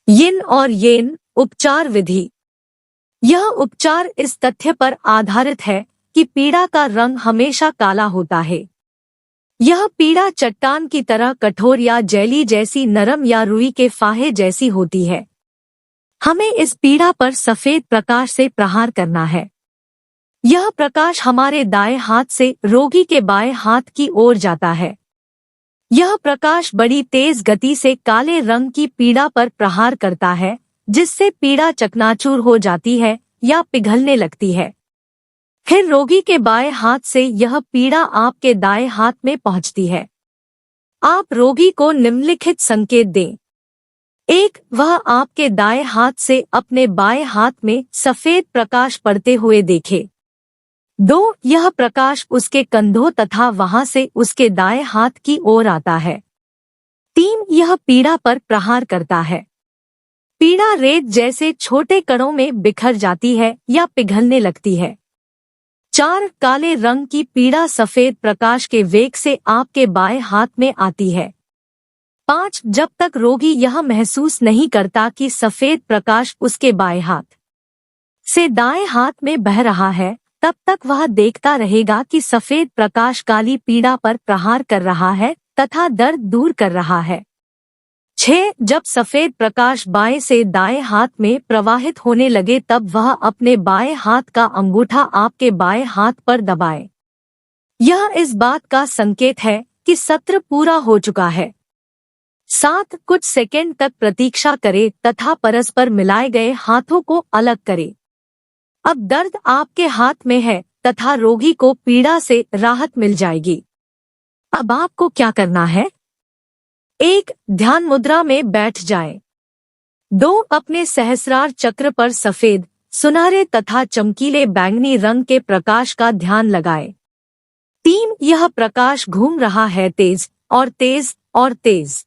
यिन और येन उपचार विधि। यह उपचार इस तथ्य पर आधारित है कि पीड़ा का रंग हमेशा काला होता है। यह पीड़ा चट्टान की तरह कठोर या जेली जैसी नरम या रुई के फाहे जैसी होती है। हमें इस पीड़ा पर सफेद प्रकाश से प्रहार करना है। यह प्रकाश हमारे दाएं हाथ से रोगी के बाएं हाथ की ओर जाता है। यह प्रकाश बड़ी तेज गति से काले रंग की पीड़ा पर प्रहार करता है, जिससे पीड़ा चकनाचूर हो जाती है या पिघलने लगती है। फिर रोगी के बाएं हाथ से यह पीड़ा आपके दाएं हाथ में पहुंचती है। आप रोगी को निम्नलिखित संकेत दें। 1. वह आपके दाएं हाथ से अपने बाएं हाथ में सफेद प्रकाश पड़ते हुए देखे। 2. यह प्रकाश उसके कंधों तथा वहां से उसके दाएं हाथ की ओर आता है। 3. यह पीड़ा पर प्रहार करता है। पीड़ा रेत जैसे छोटे कणों में बिखर जाती है या पिघलने लगती है। 4. काले रंग की पीड़ा सफेद प्रकाश के वेग से आपके बाएं हाथ में आती है। 5. जब तक रोगी यह महसूस नहीं करता कि सफेद प्रकाश उसके बाएं हाथ से दाएं हाथ में बह रहा है, तब तक वह देखता रहेगा कि सफेद प्रकाश काली पीड़ा पर प्रहार कर रहा है तथा दर्द दूर कर रहा है। 6. जब सफेद प्रकाश बाएं से दाएं हाथ में प्रवाहित होने लगे तब वह अपने बाएं हाथ का अंगूठा आपके बाएं हाथ पर दबाए। यह इस बात का संकेत है कि सत्र पूरा हो चुका है। 7. कुछ सेकंड तक प्रतीक्षा करें तथा परस्पर मिलाए गए हाथों को अलग करें। अब दर्द आपके हाथ में है तथा रोगी को पीड़ा से राहत मिल जाएगी। अब आपको क्या करना है? 1. ध्यान मुद्रा में बैठ जाएं। 2. अपने सहस्रार चक्र पर सफेद, सुनहरे तथा चमकीले बैंगनी रंग के प्रकाश का ध्यान लगाएं। 3. यह प्रकाश घूम रहा है तेज और तेज और तेज।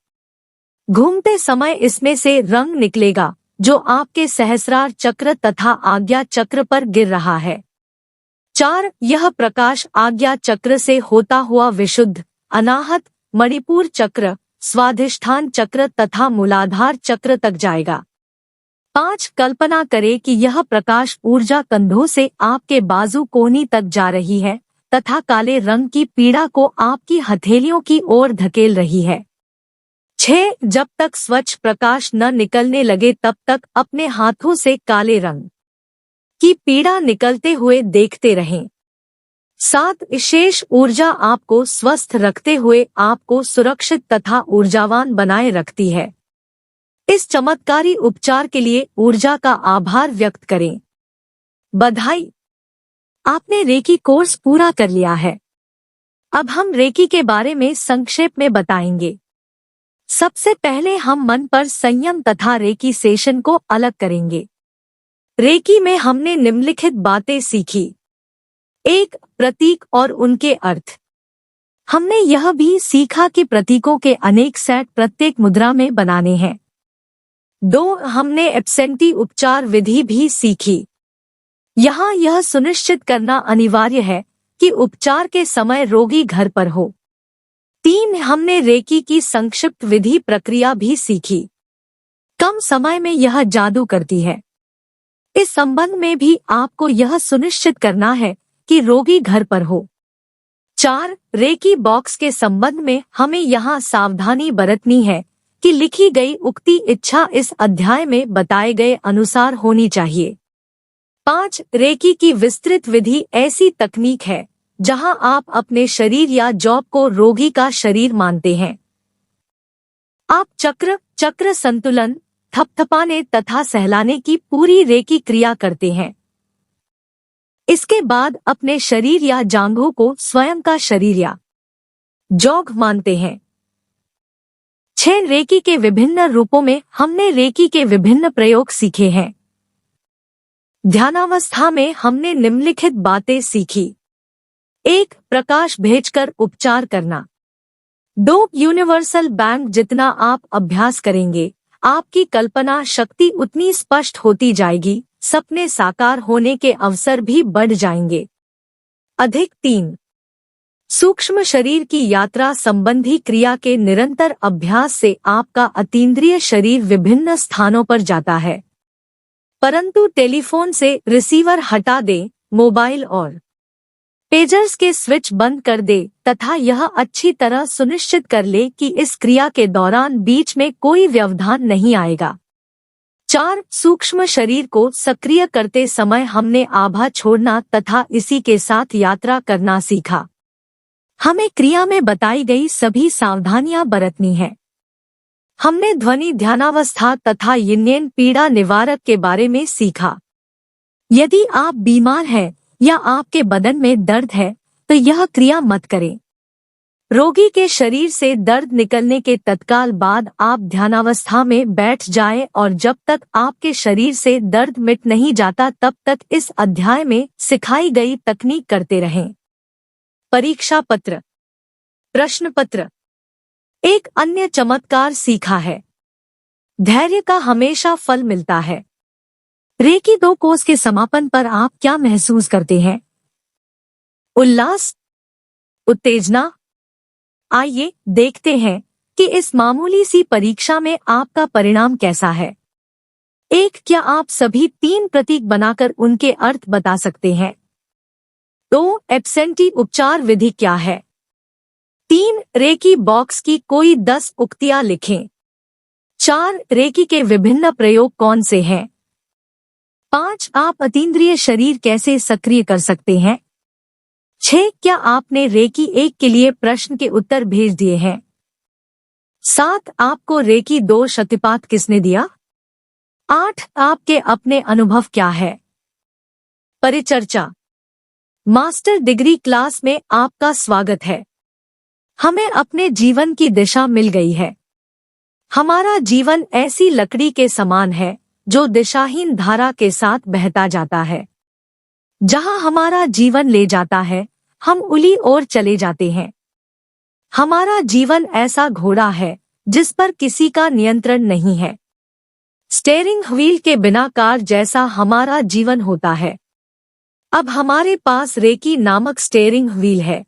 घूमते समय इसमें से रंग निकलेगा जो आपके सहस्रार चक्र तथा आज्ञा चक्र पर गिर रहा है। 4. यह प्रकाश आज्ञा चक्र से होता हुआ विशुद्ध, अनाहत, मणिपुर चक्र, स्वाधिष्ठान चक्र तथा मूलाधार चक्र तक जाएगा। 5. कल्पना करें कि यह प्रकाश ऊर्जा कंधों से आपके बाजू कोहनी तक जा रही है तथा काले रंग की पीड़ा को आपकी हथेलियों की ओर धकेल रही है। 6. जब तक स्वच्छ प्रकाश न निकलने लगे तब तक अपने हाथों से काले रंग की पीड़ा निकलते हुए देखते रहें। 7. विशेष ऊर्जा आपको स्वस्थ रखते हुए आपको सुरक्षित तथा ऊर्जावान बनाए रखती है। इस चमत्कारी उपचार के लिए ऊर्जा का आभार व्यक्त करें। बधाई! आपने रेकी कोर्स पूरा कर लिया है। अब हम रेकी के बारे में संक्षेप में बताएंगे। सबसे पहले हम मन पर संयम तथा रेकी सेशन को अलग करेंगे। रेकी में हमने निम्नलिखित बातें सीखी। 1. प्रतीक और उनके अर्थ। हमने यह भी सीखा कि प्रतीकों के अनेक सेट प्रत्येक मुद्रा में बनाने हैं। 2. हमने एब्सेंटी उपचार विधि भी सीखी। यहाँ यह सुनिश्चित करना अनिवार्य है कि उपचार के समय रोगी घर पर हो। 3. हमने रेकी की संक्षिप्त विधि प्रक्रिया भी सीखी। कम समय में यह जादू करती है। इस संबंध में भी आपको यह सुनिश्चित करना है कि रोगी घर पर हो। 4. रेकी बॉक्स के संबंध में हमें यहाँ सावधानी बरतनी है कि लिखी गई उक्ति इच्छा इस अध्याय में बताए गए अनुसार होनी चाहिए। 5. रेकी की विस्तृत विधि ऐसी तकनीक है जहां आप अपने शरीर या जॉब को रोगी का शरीर मानते हैं। आप चक्र संतुलन, थपथपाने तथा सहलाने की पूरी रेकी क्रिया करते हैं। इसके बाद अपने शरीर या जांघों को स्वयं का शरीर या जॉग मानते हैं। 6. रेकी के विभिन्न रूपों में हमने रेकी के विभिन्न प्रयोग सीखे हैं। ध्यानावस्था में हमने निम्नलिखित बातें सीखी। 1. प्रकाश भेजकर उपचार करना। 2. यूनिवर्सल बैंक जितना आप अभ्यास करेंगे, आपकी कल्पना शक्ति उतनी स्पष्ट होती जाएगी, सपने साकार होने के अवसर भी बढ़ जाएंगे। अधिक 3. सूक्ष्म शरीर की यात्रा संबंधी क्रिया के निरंतर अभ्यास से आपका अतीन्द्रिय शरीर विभिन्न स्थानों पर जाता है। परंतु टेलीफोन से रिसीवर हटा दें, मोबाइल और पेजर्स के स्विच बंद कर दे तथा यह अच्छी तरह सुनिश्चित कर ले कि इस क्रिया के दौरान बीच में कोई व्यवधान नहीं आएगा। 4. सूक्ष्म शरीर को सक्रिय करते समय हमने आभा छोड़ना तथा इसी के साथ यात्रा करना सीखा। हमें क्रिया में बताई गई सभी सावधानियां बरतनी है। हमने ध्वनि ध्यानावस्था तथा यिन्येन पीड़ा निवारक के बारे में सीखा। यदि आप बीमार हैं या आपके बदन में दर्द है तो यह क्रिया मत करें। रोगी के शरीर से दर्द निकलने के तत्काल बाद आप ध्यानावस्था में बैठ जाएं और जब तक आपके शरीर से दर्द मिट नहीं जाता तब तक इस अध्याय में सिखाई गई तकनीक करते रहें। परीक्षा पत्र। प्रश्न पत्र। एक अन्य चमत्कार सीखा है। धैर्य का हमेशा फल मिलता है। रेकी 2 कोर्स के समापन पर आप क्या महसूस करते हैं? उल्लास, उत्तेजना? आइए देखते हैं कि इस मामूली सी परीक्षा में आपका परिणाम कैसा है। 1. क्या आप सभी 3 प्रतीक बनाकर उनके अर्थ बता सकते हैं? 2. एब्सेंटी उपचार विधि क्या है? 3. रेकी बॉक्स की कोई 10 उक्तियां लिखें। 4. रेकी के विभिन्न प्रयोग कौन से हैं? 5. आप अतीन्द्रिय शरीर कैसे सक्रिय कर सकते हैं? 6. क्या आपने रेकी 1 के लिए प्रश्न के उत्तर भेज दिए हैं? 7. आपको रेकी 2 शक्तिपात किसने दिया? 8. आपके अपने अनुभव क्या है? परिचर्चा। मास्टर डिग्री क्लास में आपका स्वागत है। हमें अपने जीवन की दिशा मिल गई है। हमारा जीवन ऐसी लकड़ी के समान है जो दिशाहीन धारा के साथ बहता जाता है। जहां हमारा जीवन ले जाता है हम उली ओर चले जाते हैं। हमारा जीवन ऐसा घोड़ा है जिस पर किसी का नियंत्रण नहीं है। स्टीयरिंग व्हील के बिना कार जैसा हमारा जीवन होता है। अब हमारे पास रेकी नामक स्टीयरिंग व्हील है।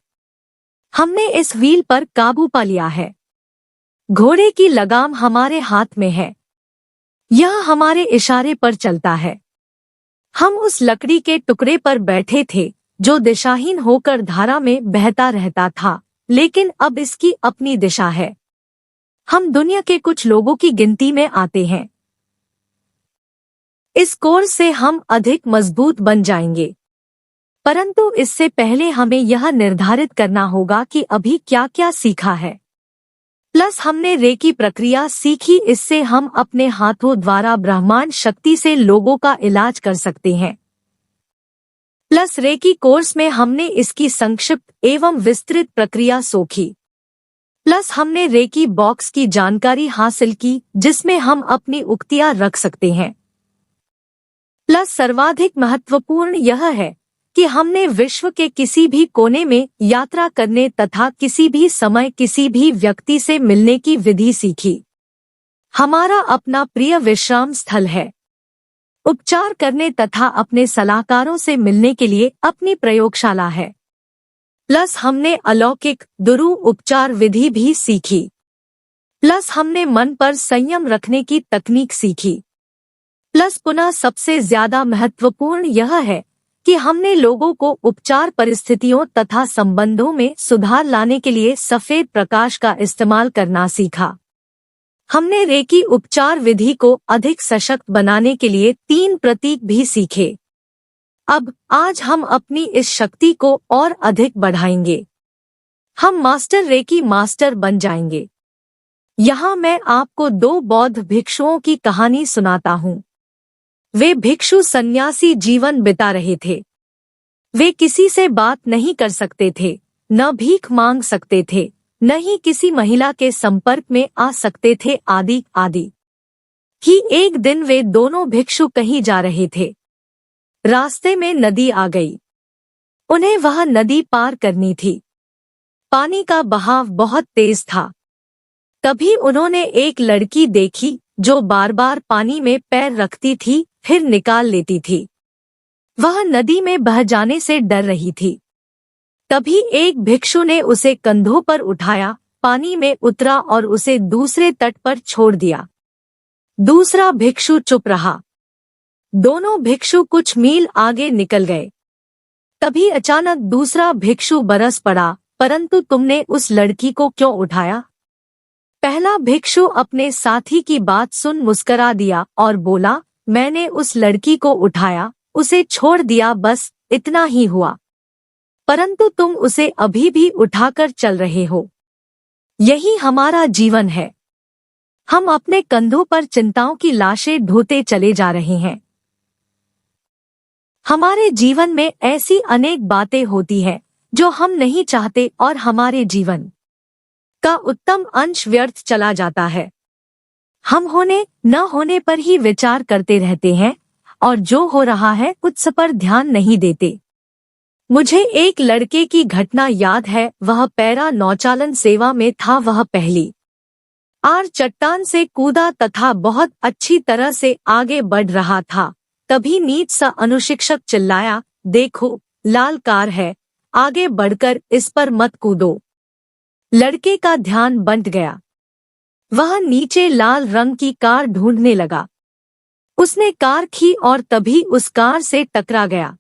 हमने इस व्हील पर काबू पा लिया है। घोड़े की लगाम हमारे हाथ में है। यह हमारे इशारे पर चलता है। हम उस लकड़ी के टुकड़े पर बैठे थे जो दिशाहीन होकर धारा में बहता रहता था, लेकिन अब इसकी अपनी दिशा है। हम दुनिया के कुछ लोगों की गिनती में आते हैं। इस कोर्स से हम अधिक मजबूत बन जाएंगे, परंतु इससे पहले हमें यह निर्धारित करना होगा कि अभी क्या क्या सीखा है। प्लस हमने रेकी प्रक्रिया सीखी, इससे हम अपने हाथों द्वारा ब्रह्मांड शक्ति से लोगों का इलाज कर सकते हैं। प्लस रेकी कोर्स में हमने इसकी संक्षिप्त एवं विस्तृत प्रक्रिया सीखी। प्लस हमने रेकी बॉक्स की जानकारी हासिल की जिसमें हम अपनी उक्तियां रख सकते हैं। प्लस सर्वाधिक महत्वपूर्ण यह है कि हमने विश्व के किसी भी कोने में यात्रा करने तथा किसी भी समय किसी भी व्यक्ति से मिलने की विधि सीखी। हमारा अपना प्रिय विश्राम स्थल है। उपचार करने तथा अपने सलाहकारों से मिलने के लिए अपनी प्रयोगशाला है। प्लस हमने अलौकिक दुरु उपचार विधि भी सीखी। प्लस हमने मन पर संयम रखने की तकनीक सीखी। प्लस पुनः सबसे ज्यादा महत्वपूर्ण यह है कि हमने लोगों को उपचार परिस्थितियों तथा संबंधों में सुधार लाने के लिए सफेद प्रकाश का इस्तेमाल करना सीखा। हमने रेकी उपचार विधि को अधिक सशक्त बनाने के लिए 3 प्रतीक भी सीखे। अब आज हम अपनी इस शक्ति को और अधिक बढ़ाएंगे। हम मास्टर रेकी मास्टर बन जाएंगे। यहाँ मैं आपको 2 बौद्ध भिक्षुओं की कहानी सुनाता हूँ। वे भिक्षु सन्यासी जीवन बिता रहे थे। वे किसी से बात नहीं कर सकते थे, न भीख मांग सकते थे, न ही किसी महिला के संपर्क में आ सकते थे, आदि आदि। ही एक दिन वे दोनों भिक्षु कहीं जा रहे थे। रास्ते में नदी आ गई। उन्हें वह नदी पार करनी थी। पानी का बहाव बहुत तेज था। तभी उन्होंने एक लड़की देखी जो बार बार पानी में पैर रखती थी फिर निकाल लेती थी। वह नदी में बह जाने से डर रही थी। तभी एक भिक्षु ने उसे कंधों पर उठाया, पानी में उतरा और उसे दूसरे तट पर छोड़ दिया। दूसरा भिक्षु चुप रहा। दोनों भिक्षु कुछ मील आगे निकल गए। तभी अचानक दूसरा भिक्षु बरस पड़ा, परंतु तुमने उस लड़की को क्यों उठाया? पहला भिक्षु अपने साथी की बात सुन मुस्करा दिया और बोला, मैंने उस लड़की को उठाया, उसे छोड़ दिया, बस इतना ही हुआ। परंतु तुम उसे अभी भी उठाकर चल रहे हो। यही हमारा जीवन है। हम अपने कंधों पर चिंताओं की लाशें ढोते चले जा रहे हैं। हमारे जीवन में ऐसी अनेक बातें होती हैं जो हम नहीं चाहते और हमारे जीवन का उत्तम अंश व्यर्थ चला जाता है। हम होने न होने पर ही विचार करते रहते हैं और जो हो रहा है उस पर ध्यान नहीं देते। मुझे एक लड़के की घटना याद है। वह पैरा नौचालन सेवा में था। वह पहली आर चट्टान से कूदा तथा बहुत अच्छी तरह से आगे बढ़ रहा था। तभी नीच सा अनुशिक्षक चिल्लाया, देखो लाल कार है, आगे बढ़कर इस पर मत कूदो। लड़के का ध्यान बंट गया। वह नीचे लाल रंग की कार ढूंढने लगा। उसने कार खी और तभी उस कार से टकरा गया।